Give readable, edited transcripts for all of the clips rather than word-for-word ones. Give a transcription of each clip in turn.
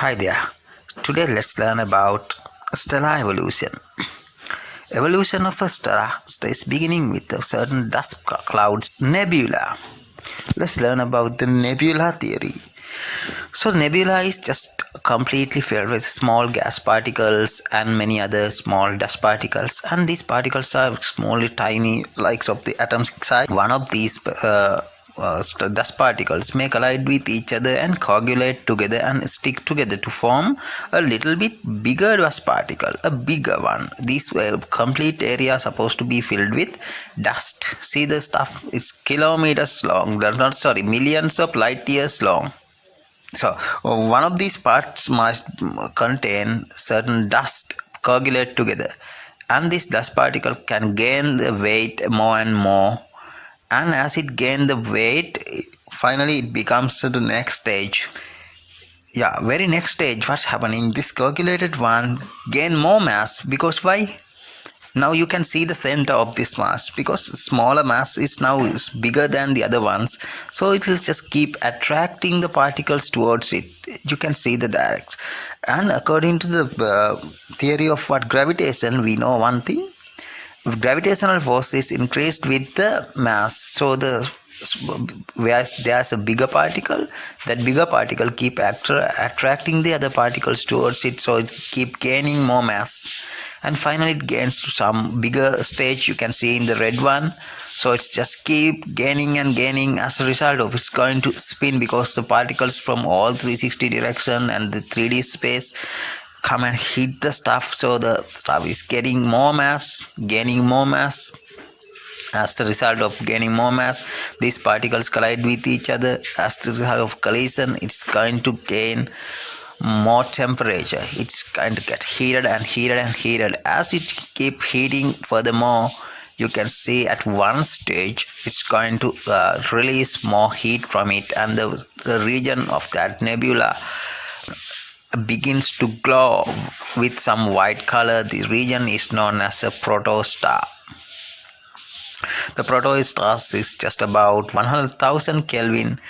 Hi there. Today let's learn about stellar evolution. Evolution of a star is beginning with a certain dust clouds nebula. Let's learn about the nebula theory. So nebula is just completely filled with small gas particles and many other small dust particles, and these particles are small tiny likes of the atoms size. One of these dust particles may collide with each other and coagulate together and stick together to form a little bit bigger dust particle, a bigger one. These complete area are supposed to be filled with dust. See, the stuff is kilometers long, millions of light years long. So one of these parts must contain certain dust coagulate together, and this dust particle can gain the weight more and more, and as it gains the weight, finally it becomes to the next stage. Very next stage, what's happening, this coagulated one gain more mass. Because why? Now you can see the center of this mass, because smaller mass is now bigger than the other ones, so it will just keep attracting the particles towards it. You can see the direct, and according to the theory of gravitation, we know one thing: gravitational force is increased with the mass. So where there's a bigger particle, that bigger particle keep attracting the other particles towards it, so it keep gaining more mass, and finally it gains to some bigger stage. You can see in the red one, so it's just keep gaining and gaining. As a result of it's going to spin, because the particles from all 360 direction and the 3D space come and hit the stuff, so the stuff is getting more mass, gaining more mass. As the result of gaining more mass, these particles collide with each other. As the result of collision, it's going to gain more temperature. It's going to get heated and heated and heated. As it keep heating furthermore, you can see at one stage it's going to release more heat from it, and the region of that nebula begins to glow with some white color. This region is known as a protostar. The protostar is just about 100,000 Kelvin,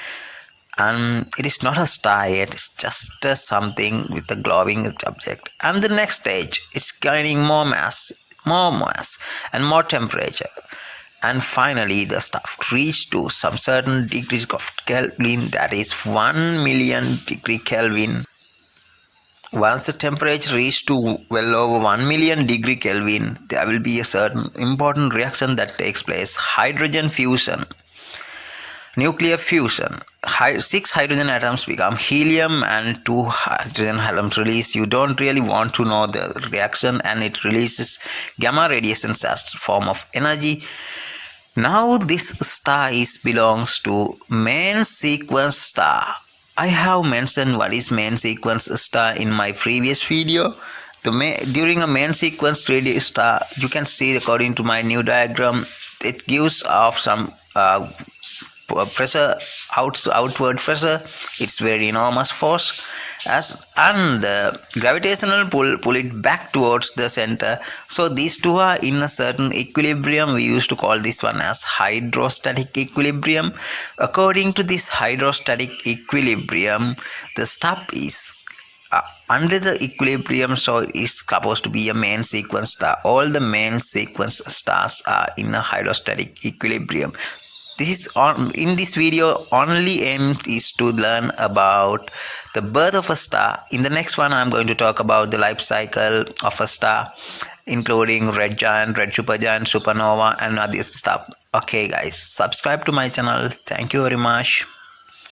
and it is not a star yet. It's just something with a glowing object. And the next stage, it's gaining more mass, and more temperature. And finally, the stuff reached to some certain degrees of Kelvin, that is 1 million degree Kelvin. Once the temperature reaches to well over 1 million degree Kelvin, there will be a certain important reaction that takes place: hydrogen fusion, nuclear fusion. 6 hydrogen atoms become helium and 2 hydrogen atoms release. You don't really want to know the reaction, and it releases gamma radiations as a form of energy. Now this star belongs to main sequence star. I have mentioned what is main sequence star in my previous video. During a main sequence radio star, you can see, according to my new diagram, it gives off some pressure, outward pressure. It's very enormous force, and the gravitational pull it back towards the center. So these two are in a certain equilibrium. We used to call this one as hydrostatic equilibrium. According to this hydrostatic equilibrium, the stuff is under the equilibrium, so it is supposed to be a main sequence star. All the main sequence stars are in a hydrostatic equilibrium. In this video, only aim is to learn about the birth of a star. In the next one, I'm going to talk about the life cycle of a star, including red giant, red supergiant, supernova, and other stuff. Okay guys, subscribe to my channel. Thank you very much.